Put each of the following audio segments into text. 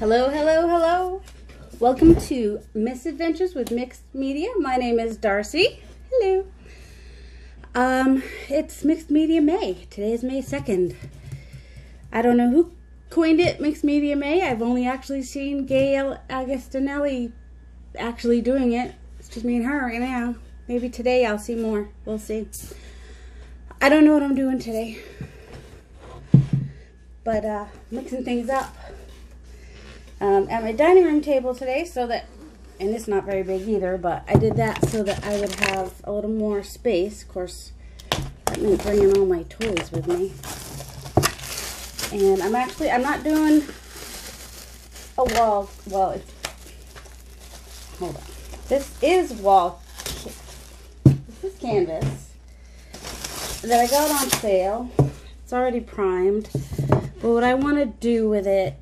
Hello, hello, hello. Welcome to Misadventures with Mixed Media. My name is Darcy. Hello. It's Mixed Media May. Today is May 2nd. I don't know who coined it, Mixed Media May. I've only actually seen Gail Agostinelli actually doing it. It's just me and her right now. Maybe today I'll see more. We'll see. I don't know what I'm doing today. But mixing things up. At my dining room table today, and it's not very big either, but I did that so that I would have a little more space. Of course, that meant bringing all my toys with me. And I'm not doing a wall, hold on. This is canvas that I got on sale. It's already primed, but what I want to do with it,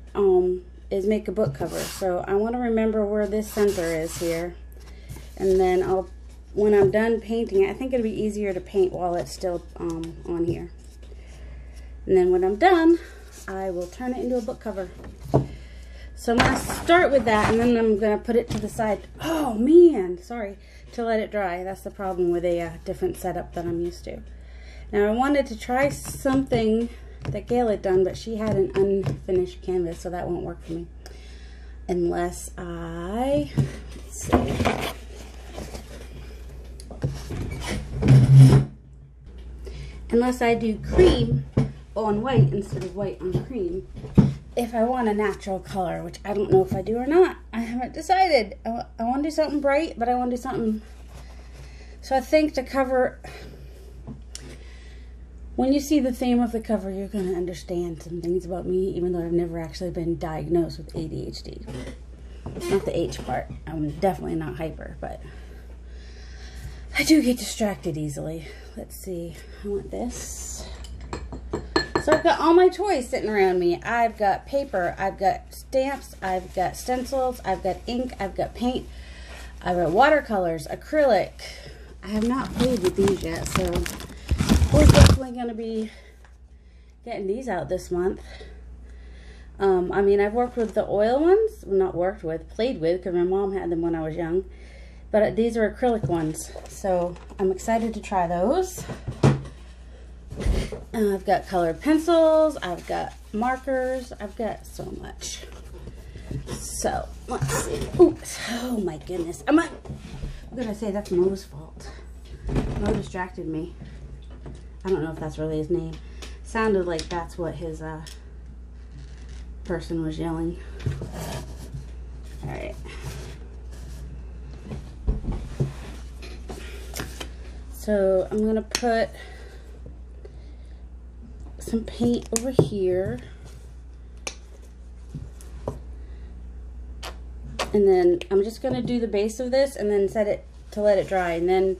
is make a book cover. So I want to remember where this center is here, and then when I'm done painting it, I think it'll be easier to paint while it's still on here. And then when I'm done, I will turn it into a book cover. So I'm going to start with that, and then I'm going to put it to the side. Oh man, sorry, to let it dry. That's the problem with a different setup that I'm used to. Now I wanted to try something that Gail had done, but she had an unfinished canvas, so that won't work for me. Unless let's see. Unless I do cream on white instead of white on cream. If I want a natural color, which I don't know if I do or not. I haven't decided. I want to do something bright, but I want to do something. So I think to cover... When you see the theme of the cover, you're going to understand some things about me, even though I've never actually been diagnosed with ADHD. Not the H part. I'm definitely not hyper, but I do get distracted easily. Let's see. I want this. So I've got all my toys sitting around me. I've got paper. I've got stamps. I've got stencils. I've got ink. I've got paint. I've got watercolors, acrylic. I have not played with these yet, so... we're definitely going to be getting these out this month. I mean, I've worked with the oil ones. Well, not worked with, played with, because my mom had them when I was young. But these are acrylic ones. So I'm excited to try those. I've got colored pencils. I've got markers. I've got so much. So, let's see. Oops. Oh my goodness. I'm going to say that's Mo's fault. Mo distracted me. I don't know if that's really his name. Sounded like that's what his person was yelling. Alright. So I'm going to put some paint over here. And then I'm just going to do the base of this and then set it to let it dry. And then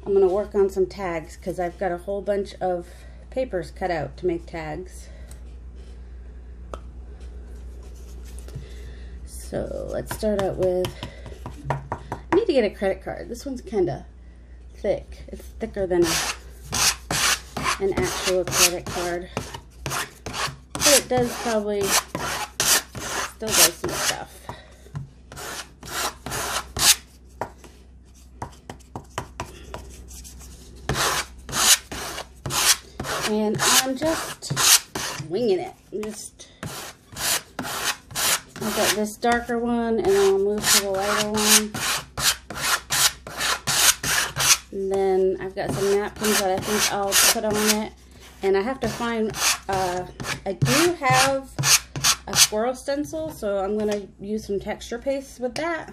I'm going to work on some tags because I've got a whole bunch of papers cut out to make tags. So let's start out with, I need to get a credit card. This one's kind of thick. It's thicker than an actual credit card. But it does probably, still does some stuff. And I'm just winging it. I've got this darker one, and I'll move to the lighter one. And then I've got some napkins that I think I'll put on it. And I have to find, I do have a squirrel stencil, so I'm going to use some texture paste with that.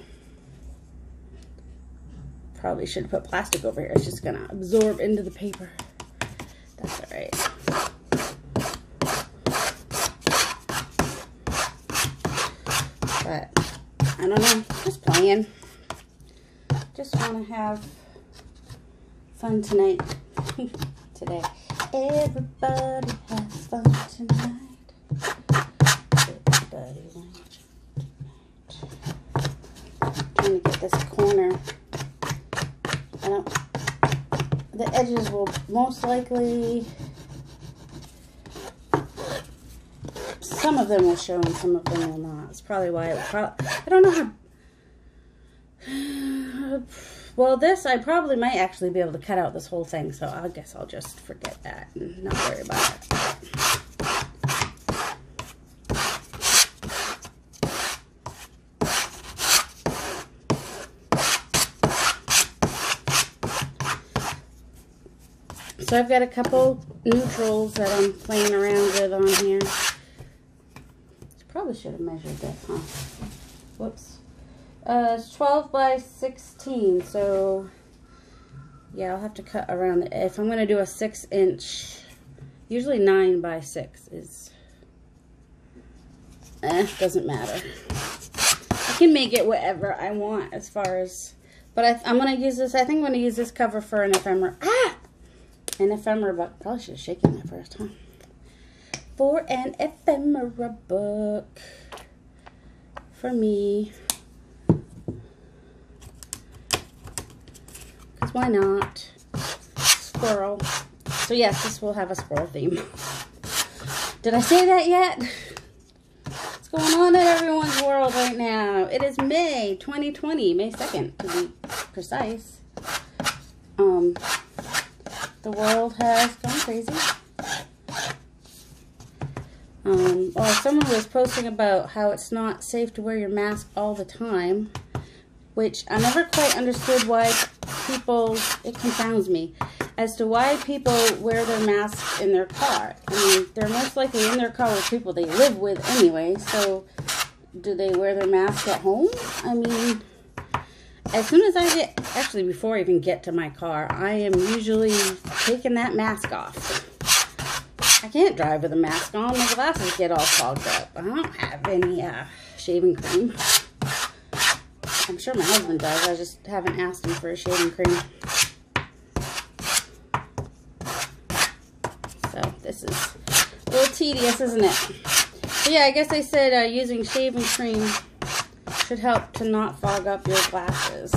Probably should have put plastic over here. It's just going to absorb into the paper. That's alright. But, I don't know, just playing. Just want to have fun tonight. Today. Everybody has fun tonight. Everybody wants tonight. Trying to get this corner. The edges will most likely some of them will show and some of them will not. It's probably why I don't know how. Well, this I probably might actually be able to cut out this whole thing, so I guess I'll just forget that and not worry about it. So I've got a couple neutrals that I'm playing around with on here. Probably should have measured this, huh? Whoops. It's 12 by 16, so yeah, I'll have to cut around if I'm going to do a 6-inch, usually 9 by 6 is, doesn't matter. I can make it whatever I want as far as, but I'm going to use this, I think I'm going to use this cover for an ephemera, an ephemera book. Probably should have shaken that first, huh? For an ephemera book for me. Because why not? Squirrel. So yes, this will have a squirrel theme. Did I say that yet? What's going on in everyone's world right now? It is May 2020, May 2nd to be precise. The world has gone crazy. Well, someone was posting about how it's not safe to wear your mask all the time, which I never quite understood why people, it confounds me, as to why people wear their masks in their car. I mean, they're most likely in their car with people they live with anyway, so do they wear their mask at home? I mean, as soon as I get, actually before I even get to my car, I am usually taking that mask off. I can't drive with a mask on. My glasses get all fogged up. I don't have any shaving cream. I'm sure my husband does. I just haven't asked him for a shaving cream. So this is a little tedious, isn't it? But yeah, I guess I said using shaving cream should help to not fog up your glasses.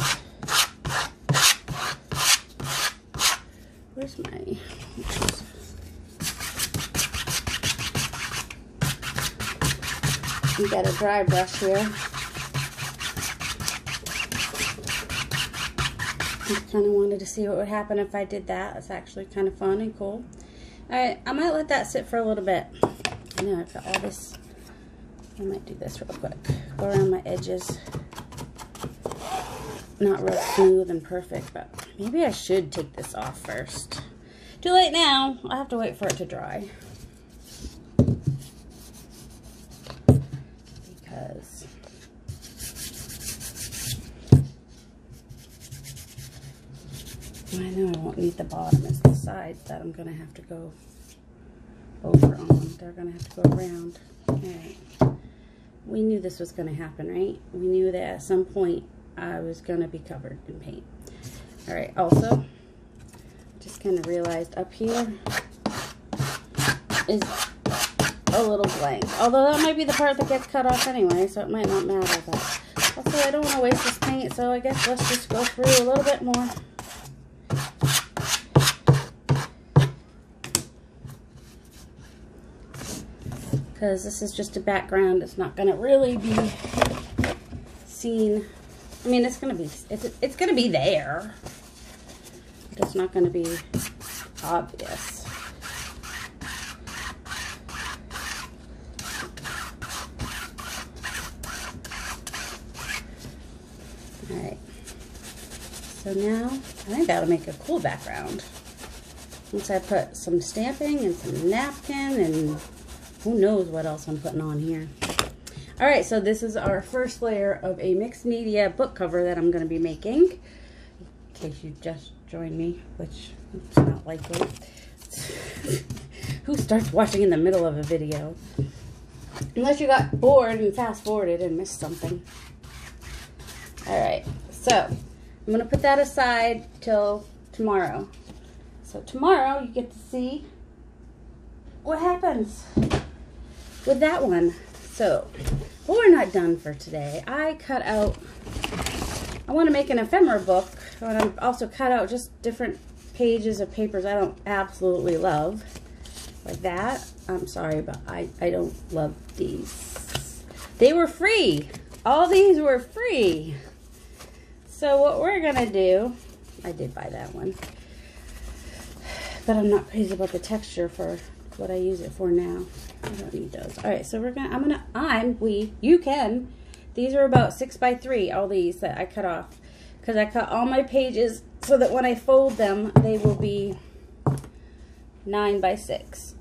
Where's my... We got a dry brush here. I kind of wanted to see what would happen if I did that. It's actually kind of fun and cool. Alright, I might let that sit for a little bit. I know I've got all this. I might do this real quick. Go around my edges. Not real smooth and perfect, but maybe I should take this off first. Too late now. I'll have to wait for it to dry. I know I won't need the bottom. It's the sides that I'm going to have to go over on. They're going to have to go around. Alright. We knew this was going to happen, right? We knew that at some point I was going to be covered in paint. Alright, also, just kind of realized up here is a little blank. Although that might be the part that gets cut off anyway, so it might not matter. But also, I don't want to waste this paint, so I guess let's just go through a little bit more. Because this is just a background. It's not going to really be seen. I mean, it's going to be there. But it's not going to be obvious. Alright. So now, I think that'll make a cool background. Once I put some stamping and some napkin and who knows what else I'm putting on here. Alright, so this is our first layer of a mixed media book cover that I'm going to be making. In case you just joined me, which is not likely. Who starts watching in the middle of a video? Unless you got bored and fast forwarded and missed something. Alright, so I'm going to put that aside till tomorrow. So tomorrow you get to see what happens with that one. So, but we're not done for today. I want to make an ephemera book, and I've also cut out just different pages of papers I don't absolutely love, like that. I'm sorry, but I don't love these. They were free. All these were free. So what we're gonna do, I did buy that one, but I'm not crazy about the texture for what I use it for now. I don't need those. All right, so you can. These are about 6 by 3, all these that I cut off, because I cut all my pages so that when I fold them, they will be 9 by 6.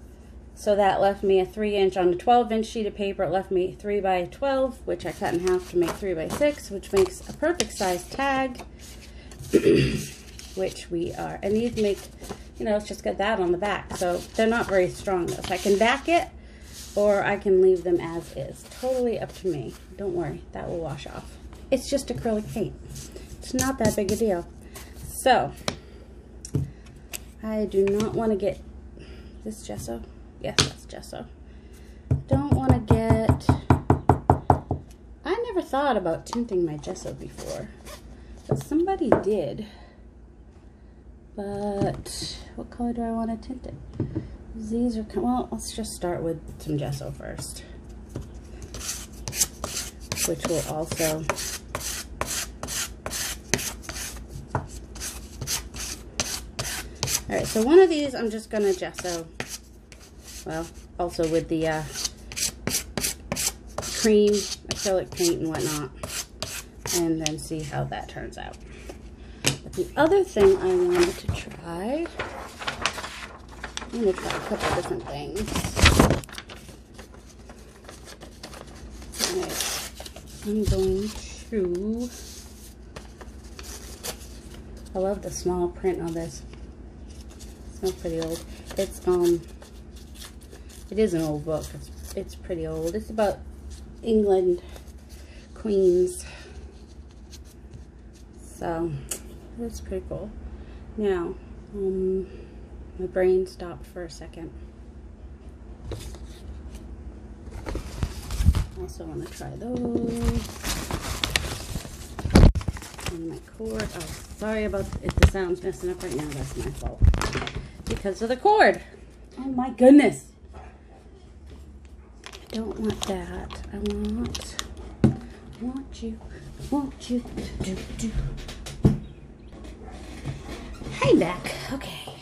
So that left me a 3-inch on a 12-inch sheet of paper. It left me 3 by 12, which I cut in half to make 3 by 6, which makes a perfect size tag, which we are. And these make, you know, it's just got that on the back. So they're not very strong though. So I can back it or I can leave them as is. Totally up to me. Don't worry, that will wash off. It's just acrylic paint. It's not that big a deal. So I do not want to get this gesso. Yes, that's gesso. Don't want to get... I never thought about tinting my gesso before, but somebody did. But what color do I want to tint it? These are... Well, let's just start with some gesso first, which will also... All right, so one of these I'm just going to gesso. Well, also with the cream, acrylic paint and whatnot, and then see how that turns out. But the other thing I wanted to try, I'm going to try a couple different things. Alright, I'm going to, I love the small print on this. It smells pretty old. It is an old book. It's pretty old. It's about England queens. So that's pretty cool. Now, my brain stopped for a second. Also want to try those. And my cord. Oh, sorry about if the sound's messing up right now. That's my fault. Because of the cord. Oh my goodness. I don't want that. I want you. Do. Hey, back. Okay.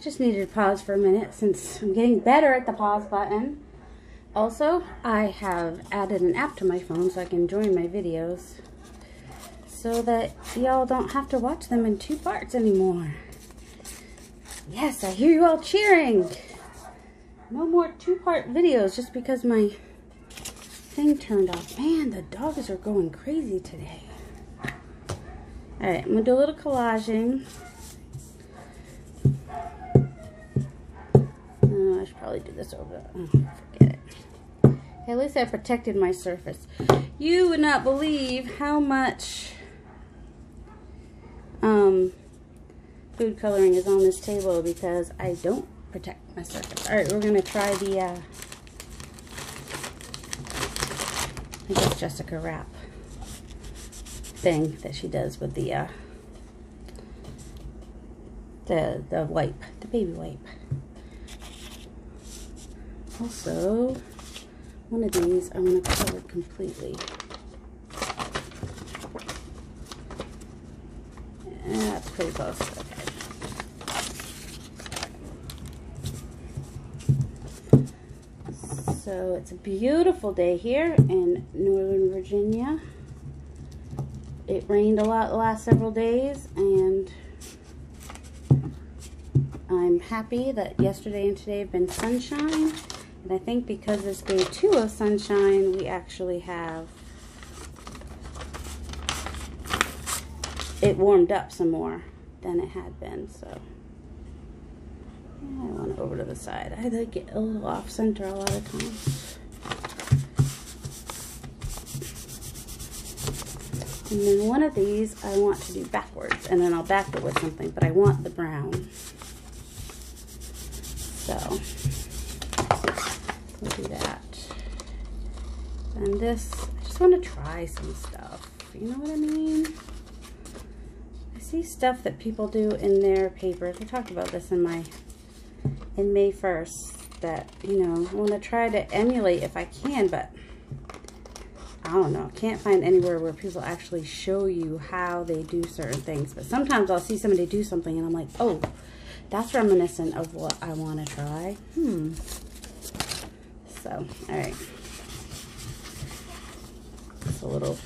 Just needed to pause for a minute since I'm getting better at the pause button. Also, I have added an app to my phone so I can join my videos so that y'all don't have to watch them in 2 parts anymore. Yes, I hear you all cheering. No more 2-part videos just because my thing turned off. Man, the dogs are going crazy today. Alright, I'm going to do a little collaging. Oh, I should probably do this over. Oh, forget it. Okay, at least I protected my surface. You would not believe how much food coloring is on this table because I don't protect my surface. Alright, we're going to try the, I think it's Jessica Wrap thing that she does with the wipe, the baby wipe. Also, one of these I want to cover completely. Yeah, that's pretty close. Okay. So it's a beautiful day here in Northern Virginia. It rained a lot the last several days, and I'm happy that yesterday and today have been sunshine. And I think because it's day 2 of sunshine, we actually have it warmed up some more than it had been. So yeah, I want it over to the side. I like it a little off center a lot of times. And then one of these I want to do backwards, and then I'll back it with something, but I want the brown. So we'll do that. And this, I just want to try some stuff. You know what I mean? I see stuff that people do in their papers. We talked about this in May 1st. that, you know, I want to try to emulate if I can, but I don't know. Can't find anywhere where people actually show you how they do certain things. But sometimes I'll see somebody do something and I'm like, oh, that's reminiscent of what I want to try. So, all right. It's a little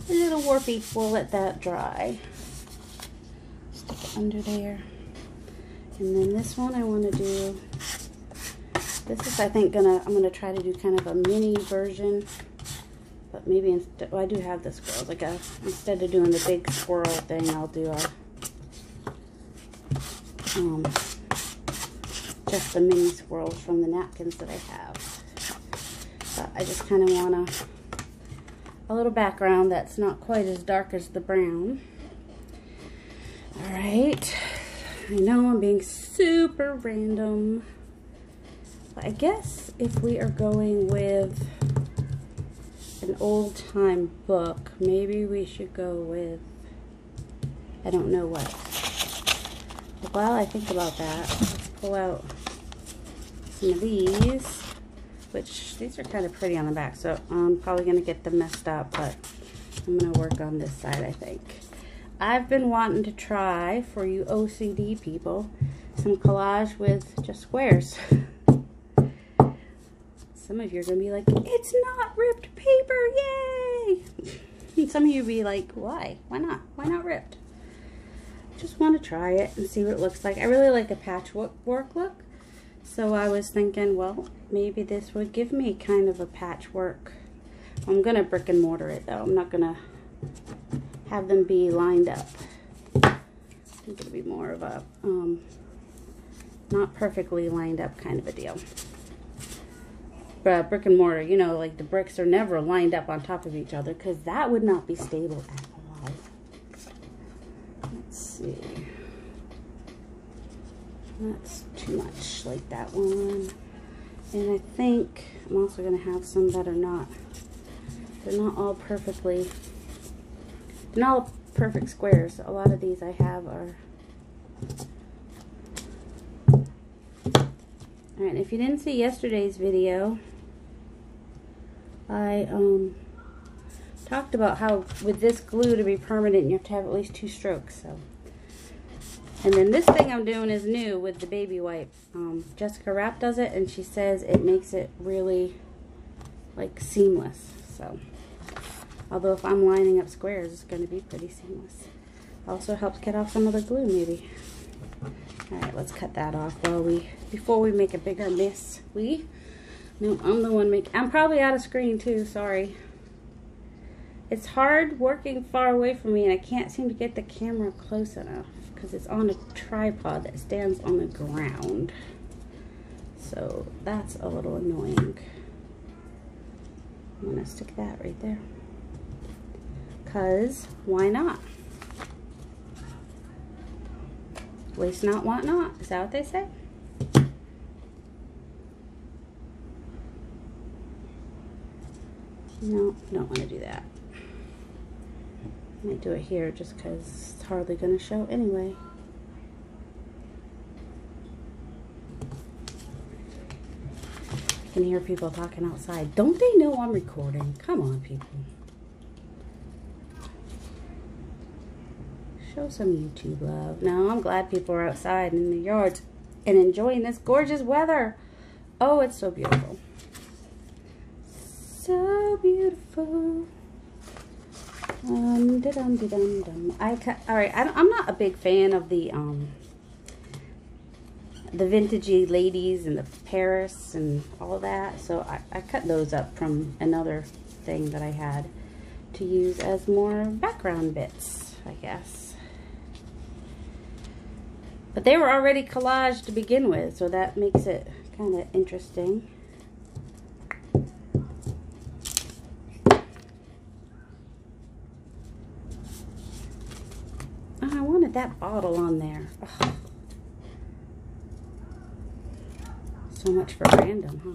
warpy. We'll let that dry. Stick it under there. And then this one I want to do, this is I think I'm gonna try to do kind of a mini version, but maybe instead, well, I do have the squirrels, like instead of doing the big squirrel thing, I'll do just the mini squirrels from the napkins that I have. But I just kind of want a little background that's not quite as dark as the brown. All right. I know I'm being super random, but I guess if we are going with an old-time book, maybe we should go with, I don't know what. While I think about that, let's pull out some of these, which these are kind of pretty on the back, so I'm probably going to get them messed up, but I'm going to work on this side, I think. I've been wanting to try, for you OCD people, some collage with just squares. Some of you are going to be like, it's not ripped paper, yay! And some of you will be like, why? Why not? Why not ripped? Just want to try it and see what it looks like. I really like a patchwork look. So I was thinking, well, maybe this would give me kind of a patchwork. I'm going to brick and mortar it, though. I'm not going to have them be lined up. I think it'll be more of a not perfectly lined up kind of a deal. But brick and mortar, you know, like the bricks are never lined up on top of each other because that would not be stable at all. Let's see. That's too much like that one. And I think I'm also going to have some that are not, they're not all perfectly, they're not all perfect squares. A lot of these I have are. Alright, if you didn't see yesterday's video, I talked about how with this glue to be permanent, you have to have at least 2 strokes. So, and then this thing I'm doing is new with the baby wipe. Jessica Rapp does it, and she says it makes it really like seamless. So, although if I'm lining up squares, it's going to be pretty seamless. Also helps get off some of the glue, maybe. All right, let's cut that off before we make a bigger mess. No, I'm the one making. I'm probably out of screen too. Sorry. It's hard working far away from me, and I can't seem to get the camera close enough because it's on a tripod that stands on the ground. So that's a little annoying. I'm gonna stick that right there. Cause why not? Waste not, want not. Is that what they say? No, don't want to do that. I might do it here just because it's hardly going to show anyway. I can hear people talking outside. Don't they know I'm recording? Come on, people. Show some YouTube love. No, I'm glad people are outside in the yards and enjoying this gorgeous weather. Oh, it's so beautiful. So beautiful. Da-dum-de-dum-dum. Alright, I'm not a big fan of the vintagey ladies and the Paris and all that. So I cut those up from another thing that I had to use as more background bits, I guess. But they were already collaged to begin with, so that makes it kind of interesting. Oh, I wanted that bottle on there. Ugh. So much for random, huh?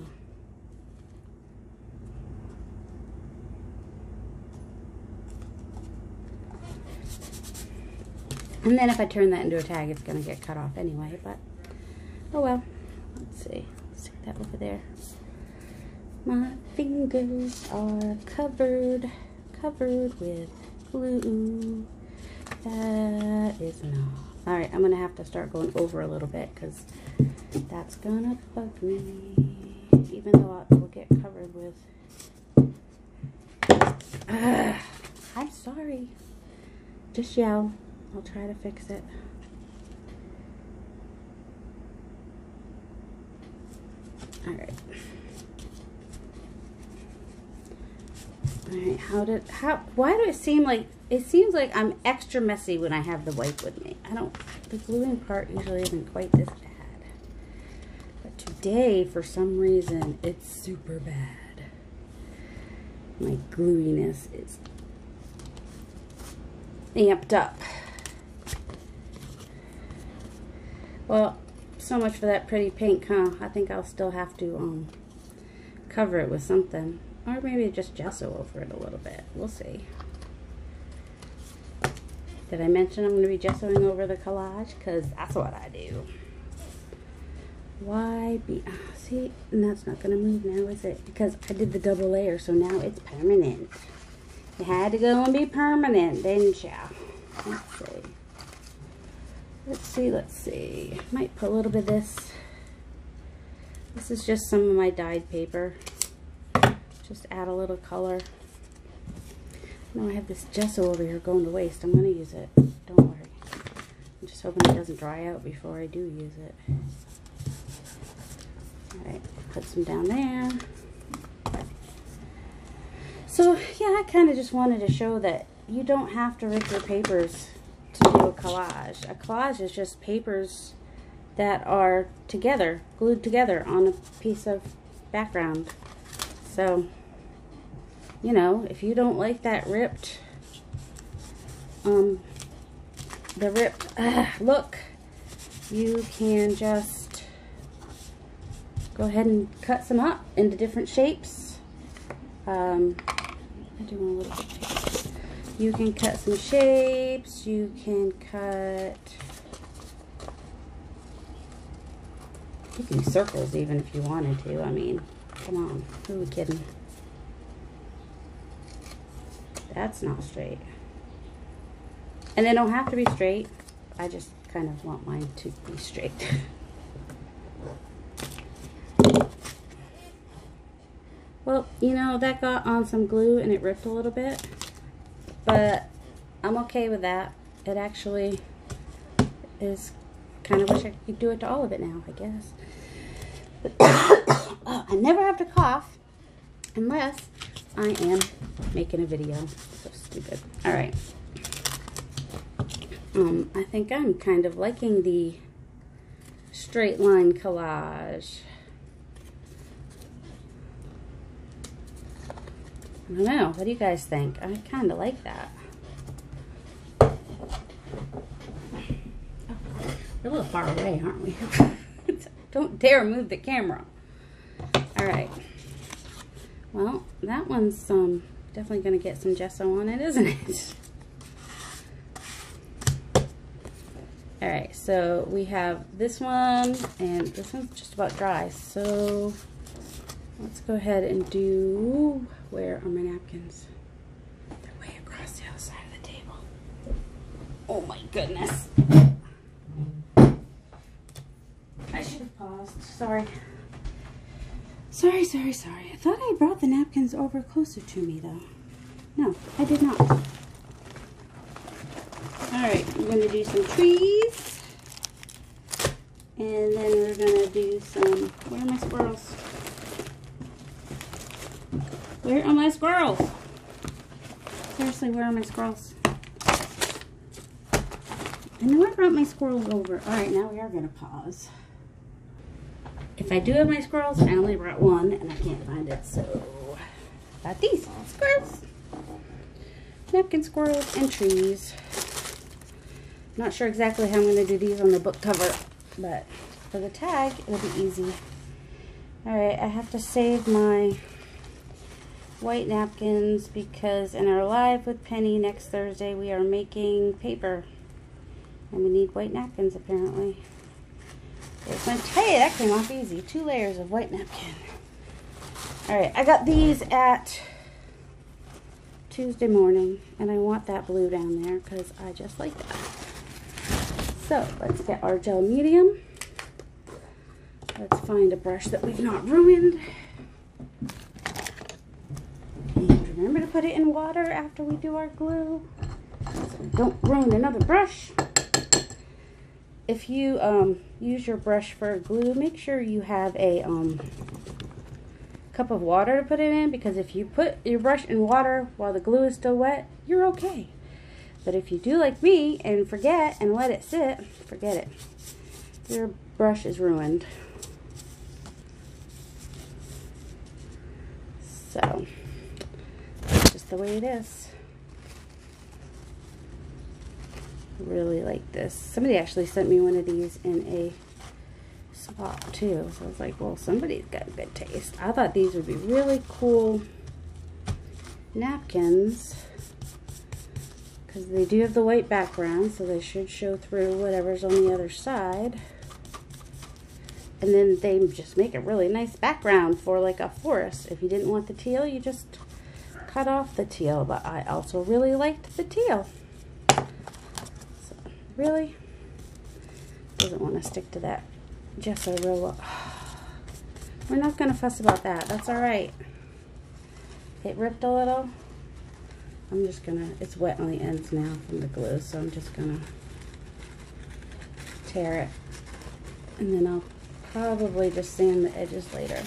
And then if I turn that into a tag, it's going to get cut off anyway, but oh well. Let's see. that over there. My fingers are covered with glue. That is not. All right, I'm gonna have to start going over a little bit because that's gonna bug me. Even though it will get covered with. I'm sorry. Just yell. I'll try to fix it. All right. All right. Why do it seem like, it seems like I'm extra messy when I have the wipe with me. The gluing part usually isn't quite this bad. But today, for some reason, it's super bad. My gluiness is amped up. Well, so much for that pretty pink, huh? I think I'll still have to cover it with something. Or maybe just gesso over it a little bit. We'll see. Did I mention I'm going to be gessoing over the collage? Because that's what I do. See, and that's not going to move now, is it? Because I did the double layer, so now it's permanent. You had to go and be permanent, didn't ya? Let's see. Might put a little bit of this. This is just some of my dyed paper. Just add a little color. Now I have this gesso over here going to waste. I'm going to use it. Don't worry. I'm just hoping it doesn't dry out before I do use it. Alright, put some down there. So, yeah, I kind of just wanted to show that you don't have to rip your papers to do a collage. A collage is just papers that are together, glued together on a piece of background. So, you know, if you don't like that ripped, look, you can just go ahead and cut some up into different shapes. I do want a little bit of paper. You can cut some shapes. You can do circles even if you wanted to. I mean, come on, who are we kidding? That's not straight. And they don't have to be straight. I just kind of want mine to be straight. Well, you know, that got on some glue and it ripped a little bit. But I'm okay with that. It actually is kind of wish I could do it to all of it now, I guess. But oh, I never have to cough unless I am making a video. So stupid. All right. I think I'm kind of liking the straight line collage. I don't know. What do you guys think? I kind of like that. Oh, we're a little far away, aren't we? Don't dare move the camera. All right. Well, that one's definitely going to get some gesso on it, isn't it? All right, so we have this one, and this one's just about dry. So let's go ahead and do, where are my napkins? They're way across the other side of the table. Oh my goodness. I should have paused. Sorry. Sorry. I thought I brought the napkins over closer to me, though. No, I did not. Alright, we're going to do some trees. And then we're going to do some... Where are my squirrels? Where are my squirrels? Seriously, where are my squirrels? I know I brought my squirrels over. Alright, now we are going to pause. If I do have my squirrels, I only brought one and I can't find it, so got these squirrels. Napkin squirrels and trees. Not sure exactly how I'm going to do these on the book cover, but for the tag, it'll be easy. Alright, I have to save my white napkins because in our live with Penny next Thursday, we are making paper. And we need white napkins, apparently. Hey, that came off easy. 2 layers of white napkin. Alright, I got these at Tuesday morning, and I want that blue down there because I just like that. So, let's get our gel medium. Let's find a brush that we've not ruined. And remember to put it in water after we do our glue, so we don't ruin another brush. If you use your brush for glue, make sure you have a cup of water to put it in, because if you put your brush in water while the glue is still wet, you're okay. But if you do like me and forget and let it sit, forget it. Your brush is ruined. So, that's just the way it is. Really like this. Somebody actually sent me one of these in a swap too, so I was like, well, somebody's got good taste. I thought these would be really cool napkins because they do have the white background, so they should show through whatever's on the other side, and then they just make a really nice background for like a forest. If you didn't want the teal, you just cut off the teal, but I also really liked the teal. Really? Doesn't want to stick to that gesso real well. We're not going to fuss about that. That's alright. It ripped a little. I'm just going to, it's wet on the ends now from the glue, so I'm just going to tear it. And then I'll probably just sand the edges later.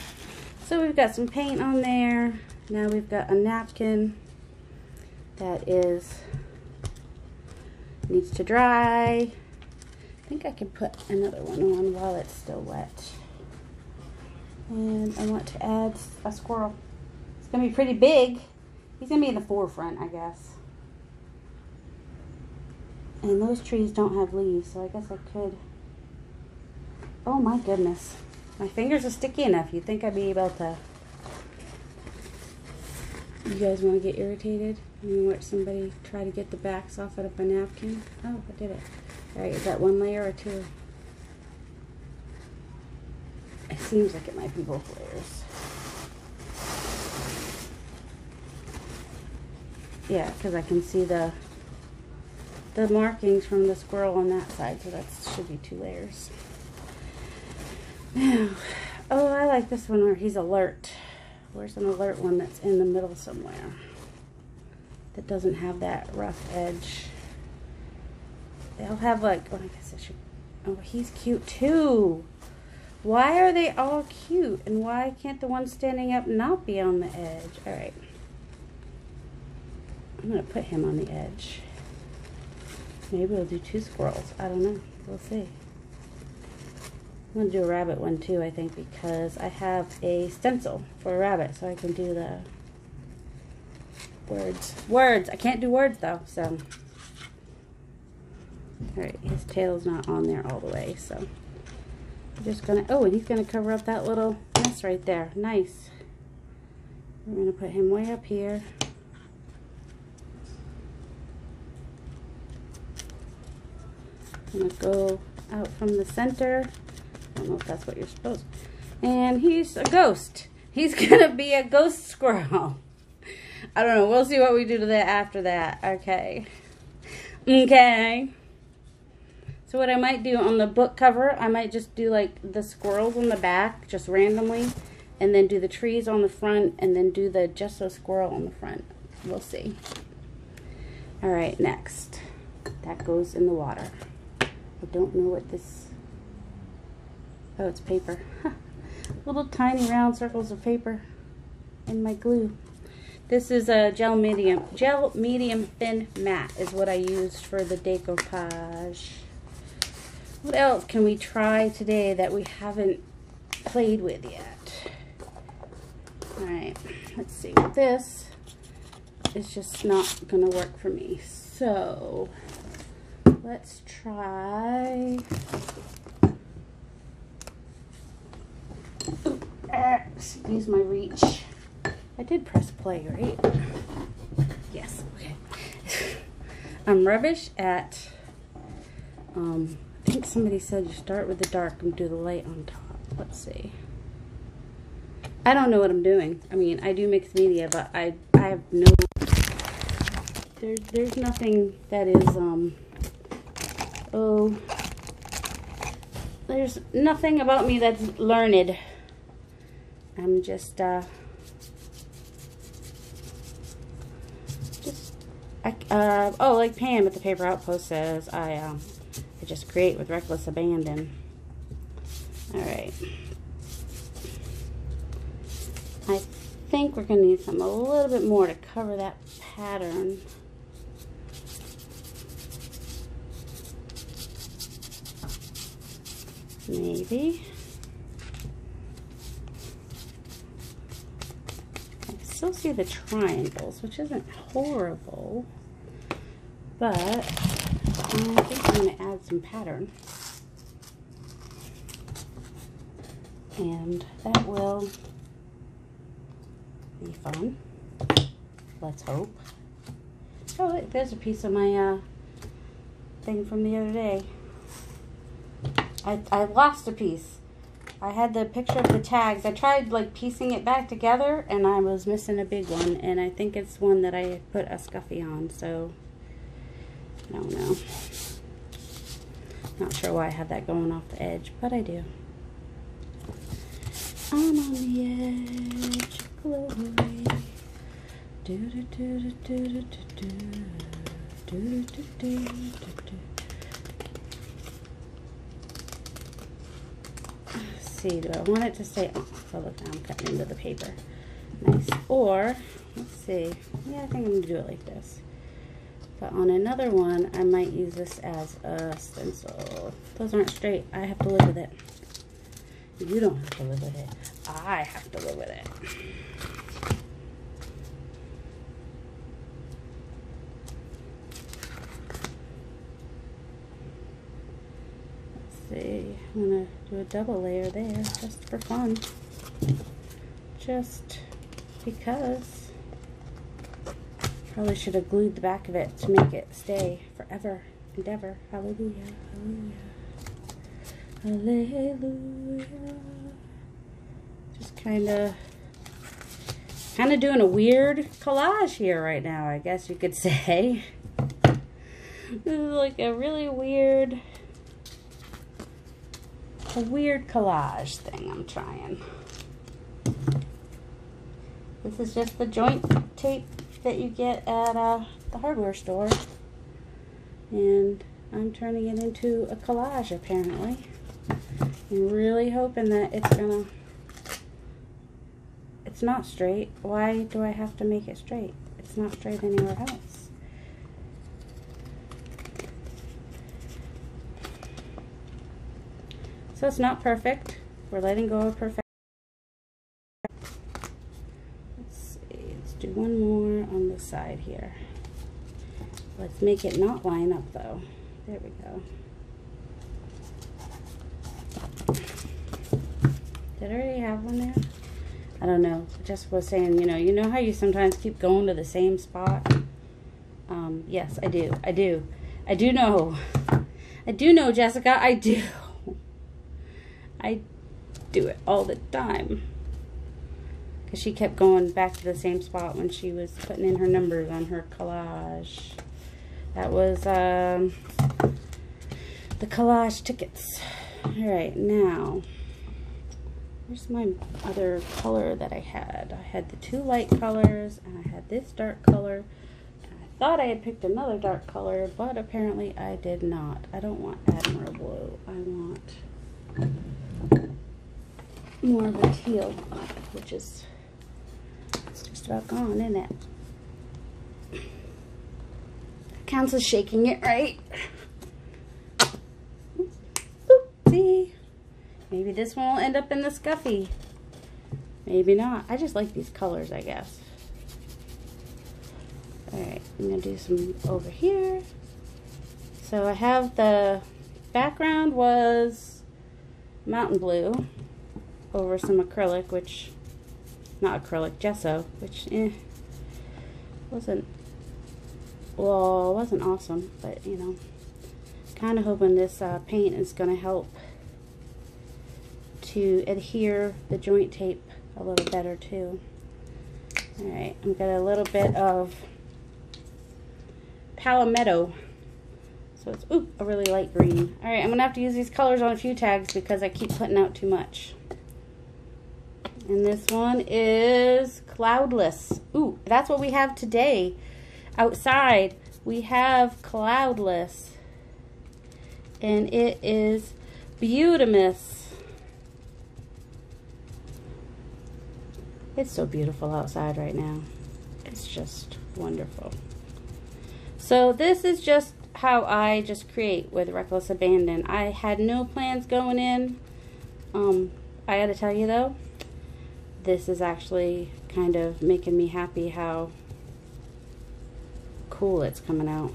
So we've got some paint on there. Now we've got a napkin that needs to dry. I think I can put another one on while it's still wet. And I want to add a squirrel. It's going to be pretty big. He's going to be in the forefront, I guess. And those trees don't have leaves, so I guess I could. Oh my goodness. My fingers are sticky enough. You'd think I'd be able to. You guys want to get irritated? You watch somebody try to get the backs off of a napkin? Oh, I did it. Alright, is that 1 layer or 2? It seems like it might be both layers. Yeah, because I can see the markings from the squirrel on that side, so that should be 2 layers. Now, oh, I like this one where he's alert. Where's an alert one that's in the middle somewhere that doesn't have that rough edge? They'll have like, oh, I guess I should, oh, he's cute too. Why are they all cute? And why can't the one standing up not be on the edge? All right. I'm going to put him on the edge. Maybe we'll do 2 squirrels. I don't know. We'll see. I'm going to do a rabbit one too, I think, because I have a stencil for a rabbit, so I can do the words. Words! I can't do words though, so. Alright, his tail's not on there all the way, so. I'm just going to, oh, and he's going to cover up that little mess right there. Nice. We're going to put him way up here. I'm going to go out from the center. I don't know if that's what you're supposed to. And he's a ghost. He's gonna be a ghost squirrel. I don't know. We'll see what we do to that after that. Okay. Okay. So what I might do on the book cover, I might just do like the squirrels on the back, just randomly, and then do the trees on the front, and then do the gesso squirrel on the front. We'll see. All right, next. That goes in the water. I don't know what this. Oh, it's paper. Little tiny round circles of paper in my glue. This is a gel medium thin matte is what I used for the decoupage. What else can we try today that we haven't played with yet? Alright, let's see. This is just not gonna work for me. So let's try. Excuse my reach. I did press play, right? Yes, okay. I'm rubbish at think somebody said you start with the dark and do the light on top. Let's see. I don't know what I'm doing. I mean, I do mixed media, but I have no... There's nothing that is, there's nothing about me that's learned. I'm just like Pam at the Paper Outpost says, I just create with reckless abandon. All right. I think we're going to need something a little bit more to cover that pattern. Maybe. I still see the triangles, which isn't horrible, but I think I'm going to add some pattern. And that will be fun. Let's hope. Oh, look, there's a piece of my thing from the other day. I lost a piece. I had the picture of the tags. I tried like piecing it back together and I was missing a big one, and I think it's one that I put a scuffy on, so I don't know. Not sure why I have that going off the edge, but I do. I'm on the edge of glory. Do do do do do do do do do do do. See, do I want it to stay on? So look, I'm cutting into the paper. Nice. Or, let's see. Yeah, I think I'm going to do it like this. But on another one, I might use this as a stencil. Those aren't straight. I have to live with it. You don't have to live with it. I have to live with it. See, I'm gonna do a double layer there just for fun, just because. Probably should have glued the back of it to make it stay forever and ever. Hallelujah, hallelujah, hallelujah. Just kind of doing a weird collage here right now, I guess you could say. This is like a really weird collage thing I'm trying. This is just the joint tape that you get at the hardware store, and I'm turning it into a collage apparently. I'm really hoping that it's not straight. Why do I have to make it straight? It's not straight anywhere else. So it's not perfect. We're letting go of perfection. Let's see. Let's do one more on the side here. Let's make it not line up though. There we go. Did I already have one there? I don't know. Jessica was saying, you know how you sometimes keep going to the same spot? Yes, I do. I do know. I do know, Jessica. I do. I do it all the time. Because she kept going back to the same spot when she was putting in her numbers on her collage. That was the collage tickets. Alright, now, where's my other color that I had? I had the two light colors, and I had this dark color. And I thought I had picked another dark color, but apparently I did not. I don't want Admiral Blue. I want more of a teal, which is just about gone, isn't it? Counts as shaking it, right? Oopsie. Maybe this one will end up in the scuffy. Maybe not. I just like these colors, I guess. Alright, I'm going to do some over here. So I have the background was mountain blue over some acrylic, which, not acrylic, gesso, which wasn't awesome, but kind kind of hoping this paint is going to help to adhere the joint tape a little better too. Alright, I'm got a little bit of Palmetto. So it's, ooh, a really light green. Alright, I'm going to have to use these colors on a few tags because I keep putting out too much. And this one is Cloudless. Ooh, that's what we have today. Outside, we have Cloudless. And it is Beautimous. It's so beautiful outside right now. It's just wonderful. So this is just how I just create with Reckless Abandon. I had no plans going in. I gotta tell you though, this is actually kind of making me happy how cool it's coming out.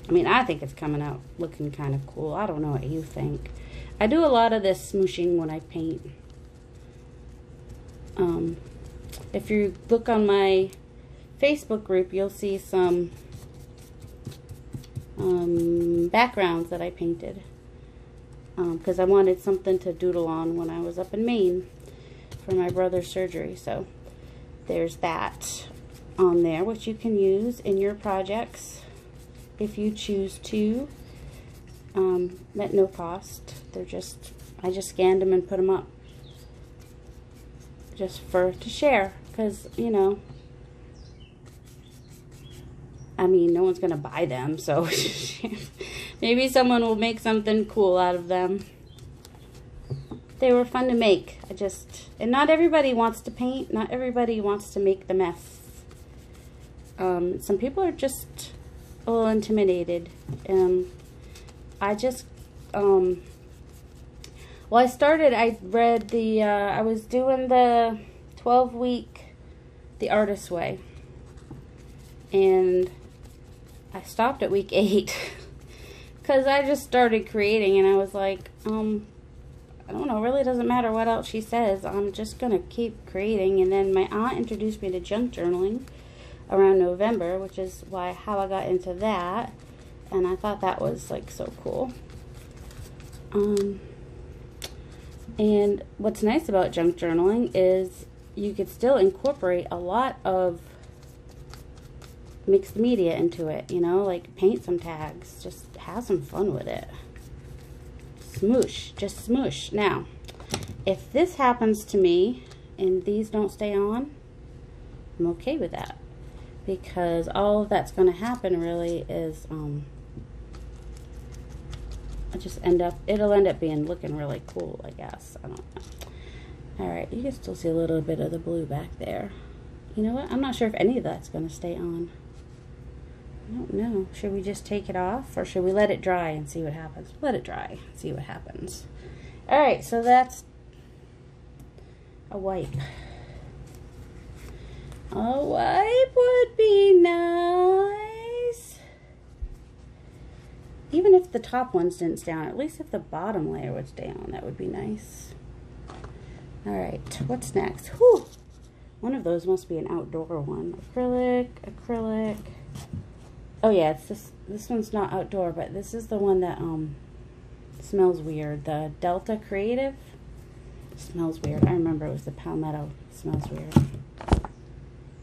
I mean, I think it's coming out looking kind of cool. I don't know what you think. I do a lot of this smooshing when I paint. If you look on my Facebook group, you'll see some backgrounds that I painted. Because I wanted something to doodle on when I was up in Maine for my brother's surgery. So there's that on there, which you can use in your projects if you choose to, at no cost. They're just, I just scanned them and put them up just to share, because, you know, I mean, no one's gonna buy them, so maybe someone will make something cool out of them. They were fun to make. And not everybody wants to paint. Not everybody wants to make the mess. Some people are just a little intimidated. Well, I read I was doing the 12-week The Artist's Way. And I stopped at week 8 because I just started creating and I was like, I don't know, really doesn't matter what else she says. I'm just going to keep creating. And then my aunt introduced me to junk journaling around November, which is how I got into that. And I thought that was like so cool. And what's nice about junk journaling is you could still incorporate a lot of mixed media into it, you know, like paint some tags, just have some fun with it. Smoosh, just smoosh. Now, if this happens to me and these don't stay on, I'm okay with that, because all that's going to happen really is it'll end up looking really cool, I guess. I don't know. Alright, you can still see a little bit of the blue back there. You know what? I'm not sure if any of that's going to stay on. I don't know. Should we just take it off, or should we let it dry and see what happens? Let it dry, see what happens. Alright, so that's a wipe. A wipe would be nice. Even if the top ones didn't stay on, at least if the bottom layer would stay on, that would be nice. Alright, what's next? Whew! One of those must be an outdoor one. Acrylic. Oh yeah, it's this one's not outdoor, but this is the one that smells weird. The Delta Creative smells weird. I remember it was the Palmetto. Smells weird.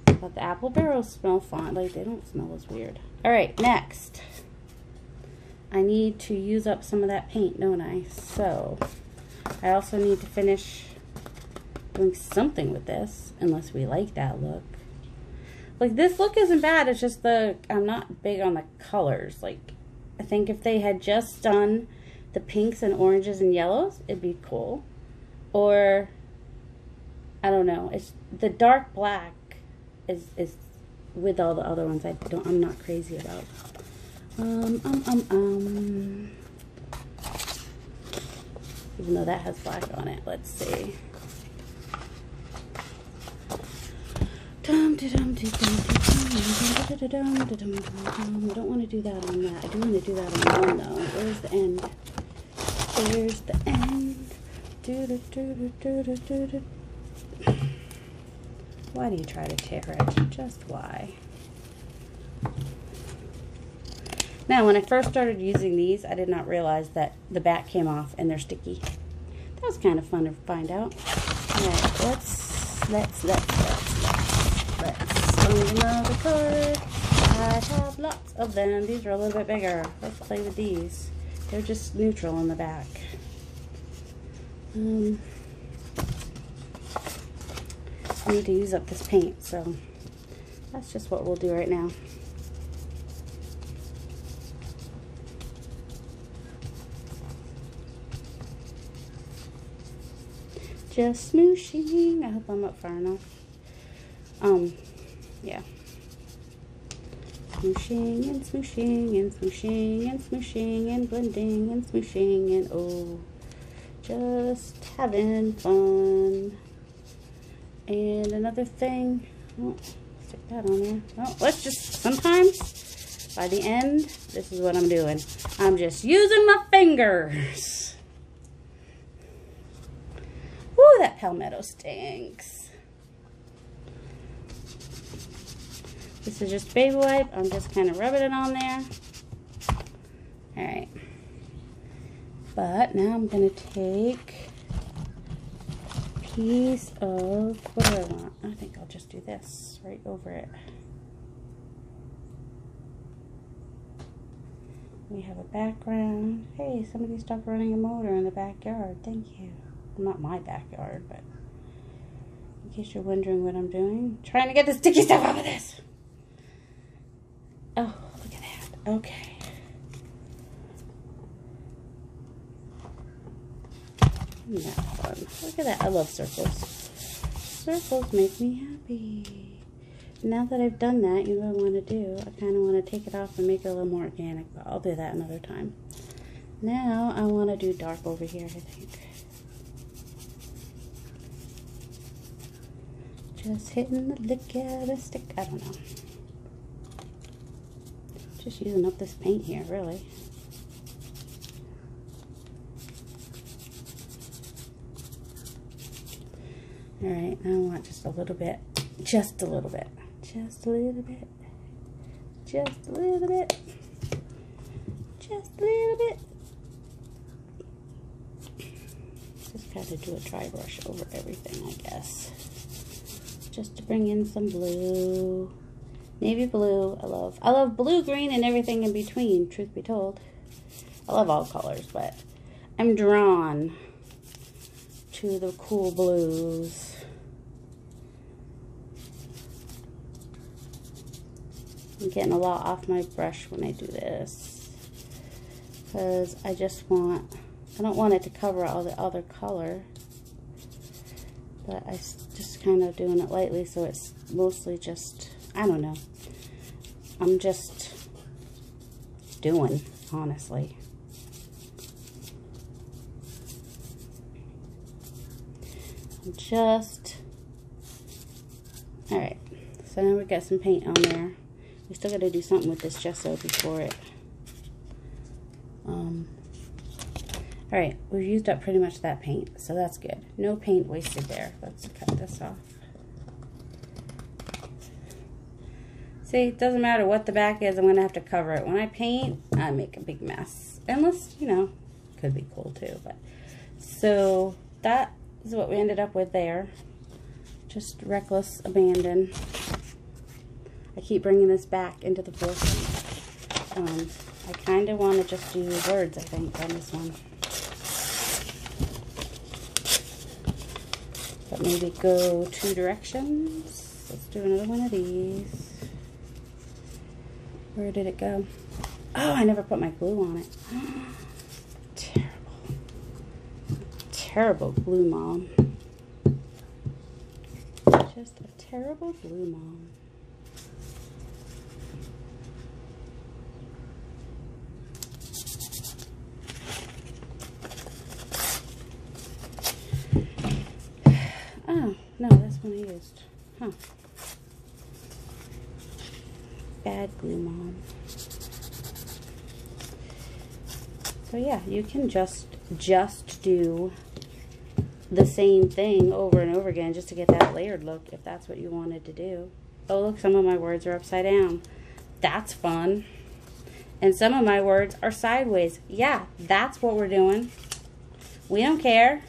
But the apple barrels smell fine. Like, they don't smell as weird. Alright, next. I need to use up some of that paint, don't I? So, I also need to finish doing something with this, unless we like that look. Like, this look isn't bad, it's just I'm not big on the colors. Like, I think if they had just done the pinks and oranges and yellows, it'd be cool. Or, I don't know, it's the dark black is with all the other ones I'm not crazy about. Even though that has black on it, let's see. I don't want to do that on that. I do want to do that on one though. Where's the end? There's the end. Why do you try to tear it? Just why? Now, when I first started using these, I did not realize that the back came off and they're sticky. That was kind of fun to find out. All right, let's find another card. I have lots of them. These are a little bit bigger. Let's play with these. They're just neutral in the back. I need to use up this paint, so that's just what we'll do right now. Just smooshing. I hope I'm up far enough. Yeah. Smooshing and smooshing and smooshing and smooshing and blending and smooshing and oh, just having fun. And another thing, oh, stick that on there. Oh, let's just, sometimes by the end, this is what I'm doing. I'm just using my fingers. Woo, that palmetto stinks. This is just baby wipe. I'm just kind of rubbing it on there. Alright. But now I'm going to take a piece of, what do I want? I think I'll just do this right over it. We have a background. Hey, somebody stopped running a motor in the backyard. Thank you. Well, not my backyard, but in case you're wondering what I'm doing. Trying to get the sticky stuff out of this. Oh, look at that. Okay. Isn't that fun? Look at that. I love circles. Circles make me happy. Now that I've done that, you know what I want to do? I kind of want to take it off and make it a little more organic, but I'll do that another time. Now I want to do dark over here, I think. Just hitting the lick out of stick. I don't know. Just using up this paint here, really. Alright, now I want just a little bit. Just a little bit. Just a little bit. Just a little bit. Just a little bit. Just kind of do a dry brush over everything, I guess. Just to bring in some blue. Navy blue, I love blue, green, and everything in between, truth be told. I love all colors, but I'm drawn to the cool blues. I'm getting a lot off my brush when I do this, because I don't want it to cover all the other color, but I just kind of doing it lightly, so it's mostly just, I don't know. I'm just doing, honestly. Alright, so now we've got some paint on there. We still got to do something with this gesso before it. Alright, we've used up pretty much that paint, so that's good. No paint wasted there. Let's cut this off. See, it doesn't matter what the back is, I'm going to have to cover it. When I paint, I make a big mess. Unless, you know, could be cool too. But so that is what we ended up with there. Just reckless abandon. I keep bringing this back into the forefront. I kind of want to just do words, I think, on this one. But maybe go 2 directions. Let's do another one of these. Where did it go? Oh, I never put my glue on it. Terrible. Terrible glue mom. Just a terrible glue mom. Oh, no, that's one I used. Huh. Bad glue mom. So yeah, you can just do the same thing over and over again just to get that layered look if that's what you wanted to do. Oh, look, some of my words are upside down. That's fun. And some of my words are sideways. Yeah, that's what we're doing. We don't care.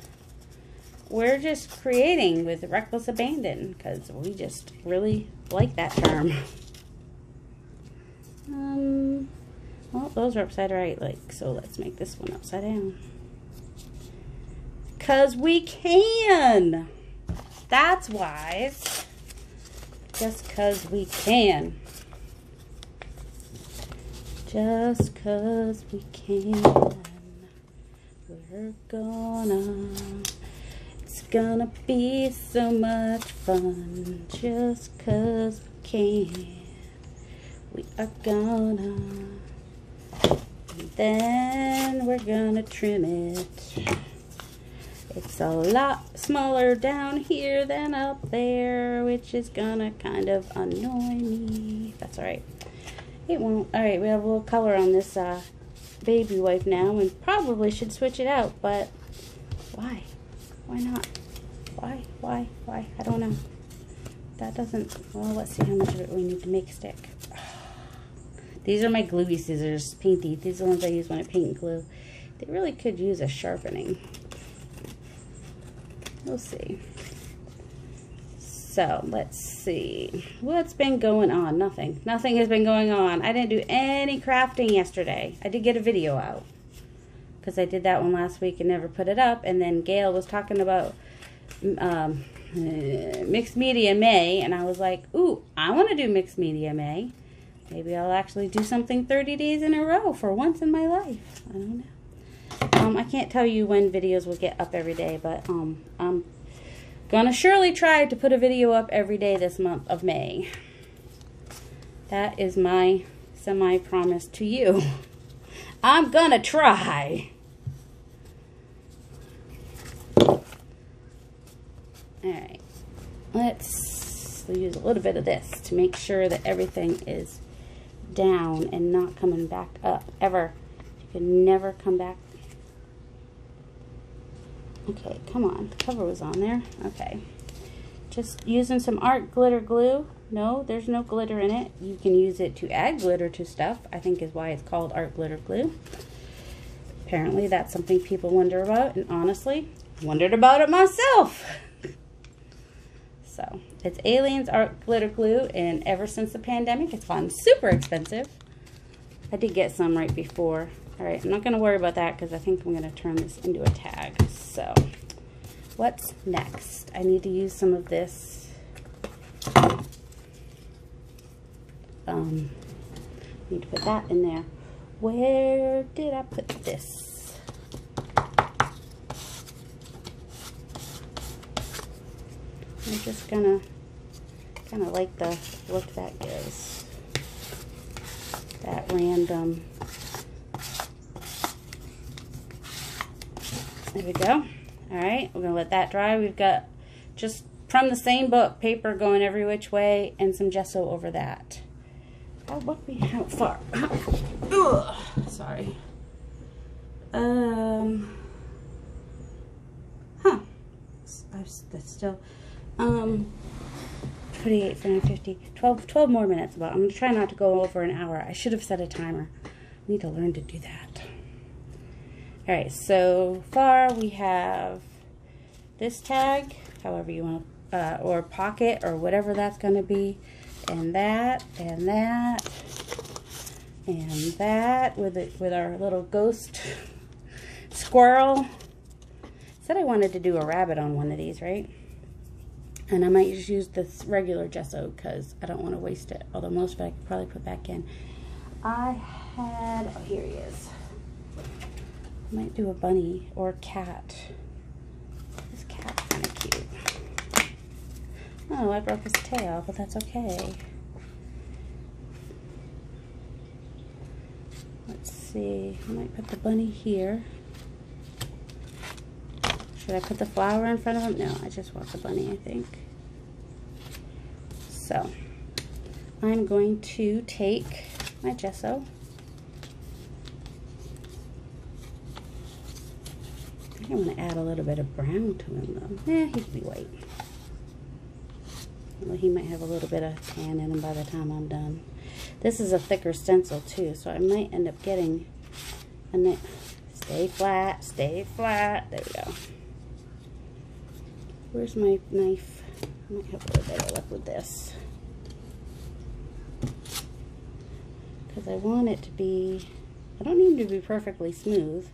We're just creating with reckless abandon because we just really like that term. Well, those are upside right, like, so let's make this one upside down. Because we can. That's wise. Just because we can. Just because we can. We're gonna. It's gonna be so much fun. Just because we can. We are gonna. And then we're gonna trim it. It's a lot smaller down here than up there, which is gonna kind of annoy me. That's alright. It won't. Alright, we have a little color on this baby wipe now, and probably should switch it out, but why? Why not? Why? I don't know. That doesn't, well, let's see how much of it we need to make stick. These are my gluey scissors, painty. These are the ones I use when I paint and glue. They really could use a sharpening. We'll see. So, let's see. What's been going on? Nothing. Nothing has been going on. I didn't do any crafting yesterday. I did get a video out, because I did that one last week and never put it up. And then Gail was talking about mixed media May, and I was like, ooh, I want to do mixed media May. Maybe I'll actually do something 30 days in a row for once in my life. I don't know. I can't tell you when videos will get up every day, but I'm gonna surely try to put a video up every day this month of May. That is my semi-promise to you. I'm gonna try. Alright, let's use a little bit of this to make sure that everything is down and not coming back up ever. You can never come back. Okay, come on, the cover was on there. Okay, just using some art glitter glue. No, there's no glitter in it. You can use it to add glitter to stuff, I think is why it's called art glitter glue. Apparently that's something people wonder about, and honestly, wondered about it myself. So, it's Aliens Art Glitter Glue, and ever since the pandemic, it's gotten super expensive. I did get some right before. Alright, I'm not going to worry about that because I think I'm going to turn this into a tag. So, what's next? I need to use some of this. Need to put that in there. Where did I put this? I'm just gonna kind of like the look that gives. That random. There we go. Alright, we're gonna let that dry. We've got just from the same book, paper going every which way, and some gesso over that. How far? Ugh, sorry. That's still 28 for 9:50. 12 more minutes. But I'm gonna try not to go over an hour. I should have set a timer. I need to learn to do that. All right. So far we have this tag, however you want to, or pocket, or whatever that's going to be, and that, and that, and that with our little ghost squirrel. Said I wanted to do a rabbit on one of these, right? And I might just use this regular gesso because I don't want to waste it. Although most of it I could probably put back in. I had, oh, here he is. I might do a bunny or a cat. This cat's kind of cute. Oh, I broke his tail, but that's okay. Let's see. I might put the bunny here. Should I put the flower in front of him? No, I just want the bunny, I think. So, I'm going to take my gesso. I want to add a little bit of brown to him, though. He can be white. Well, he might have a little bit of tan in him by the time I'm done. This is a thicker stencil too, so I might end up getting a stay flat, stay flat. There we go. Where's my knife? I might have a little better luck with this. Because I want it to be, I don't need him to be perfectly smooth,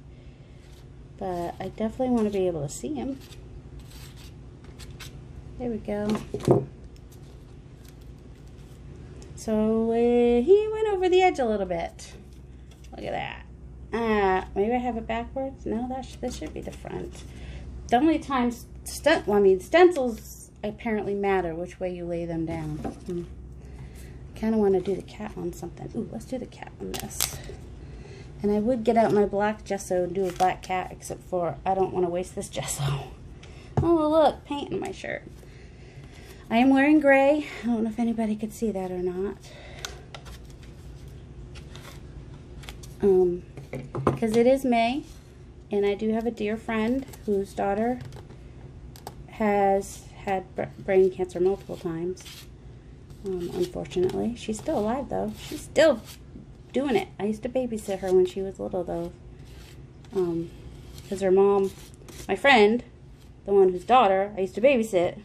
but I definitely want to be able to see him. There we go. So he went over the edge a little bit. Look at that. Maybe I have it backwards. No, this should be the front. The only times stencils apparently matter which way you lay them down. I kind of want to do the cat on something. Ooh, let's do the cat on this. And I would get out my black gesso and do a black cat, except for I don't want to waste this gesso. Oh, look, paint in my shirt. I am wearing gray. I don't know if anybody could see that or not. Because it is May, and I do have a dear friend whose daughter has had brain cancer multiple times. Unfortunately. She's still alive, though. She's still doing it. I used to babysit her when she was little, though. Because her mom, my friend, the one whose daughter I used to babysit,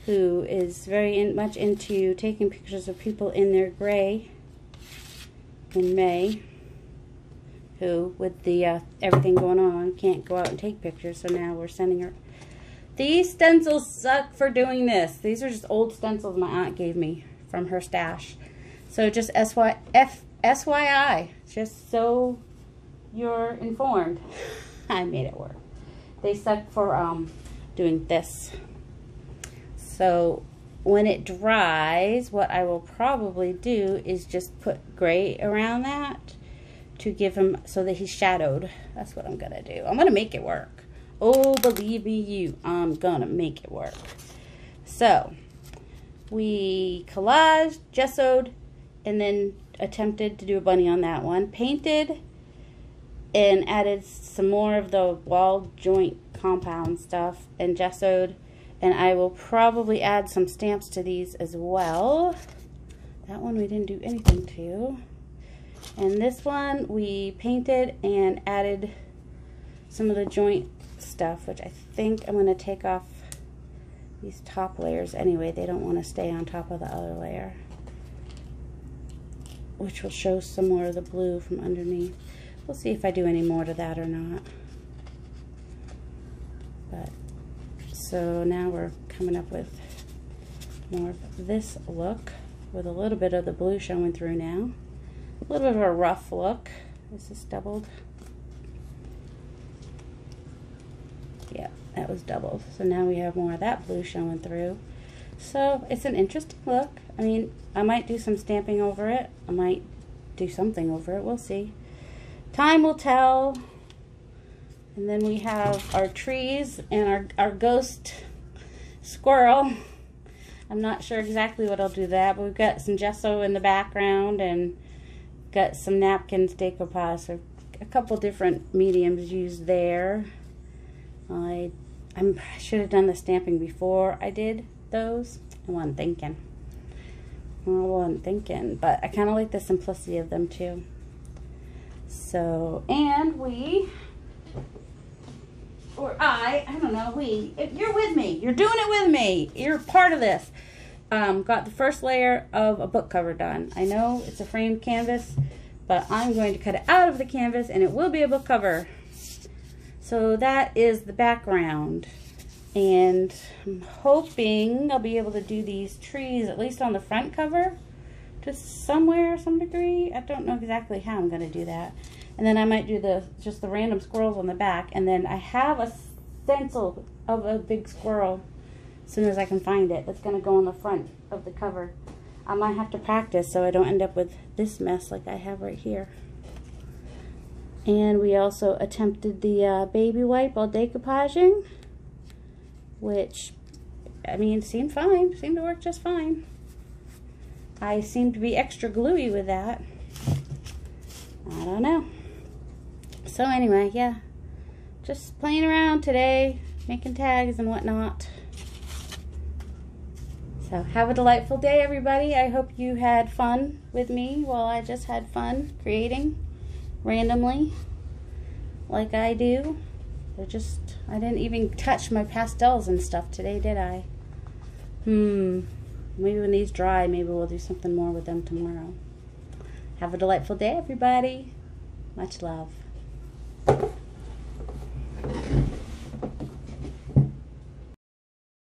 who is very much into taking pictures of people in their gray in May, who, with the everything going on, can't go out and take pictures, so now we're sending her. These stencils suck for doing this. These are just old stencils my aunt gave me from her stash. So just FYI, just so you're informed. I made it work. They suck for doing this. So when it dries, what I will probably do is just put gray around that to give him, so that he's shadowed. That's what I'm gonna do. I'm gonna make it work. Oh, believe me you, I'm gonna make it work. So we collaged, gessoed, and then attempted to do a bunny on that one. Painted and added some more of the wall joint compound stuff and gessoed. And I will probably add some stamps to these as well. That one we didn't do anything to. And this one we painted and added some of the joint stuff, which I think I'm going to take off these top layers anyway. They don't want to stay on top of the other layer, which will show some more of the blue from underneath. We'll see if I do any more to that or not. But so now we're coming up with more of this look with a little bit of the blue showing through now. A little bit of a rough look. Is this doubled? Yeah, that was doubled. So now we have more of that blue showing through. So it's an interesting look. I mean, I might do some stamping over it. I might do something over it. We'll see. Time will tell. And then we have our trees and our ghost squirrel. I'm not sure exactly what I'll do that, but we've got some gesso in the background and got some napkins decoupage. So a couple different mediums used there. I should have done the stamping before I did those. I wasn't thinking. But I kind of like the simplicity of them too. So, and I don't know, you're with me. You're doing it with me. You're part of this. Got the first layer of a book cover done. I know it's a framed canvas, but I'm going to cut it out of the canvas and it will be a book cover. So that is the background. And I'm hoping I'll be able to do these trees, at least on the front cover, to some degree. I don't know exactly how I'm going to do that. And then I might do just the random squirrels on the back. And then I have a stencil of a big squirrel as soon as I can find it. That's going to go on the front of the cover. I might have to practice so I don't end up with this mess like I have right here. And we also attempted the baby wipe while decoupaging, which, I mean, seemed fine. Seemed to work just fine. I seem to be extra gluey with that. I don't know. So anyway, yeah, just playing around today, making tags and whatnot. So have a delightful day, everybody. I hope you had fun with me while I just had fun creating randomly like I do. I didn't even touch my pastels and stuff today, did I? Maybe when these dry, maybe we'll do something more with them tomorrow. Have a delightful day, everybody. Much love.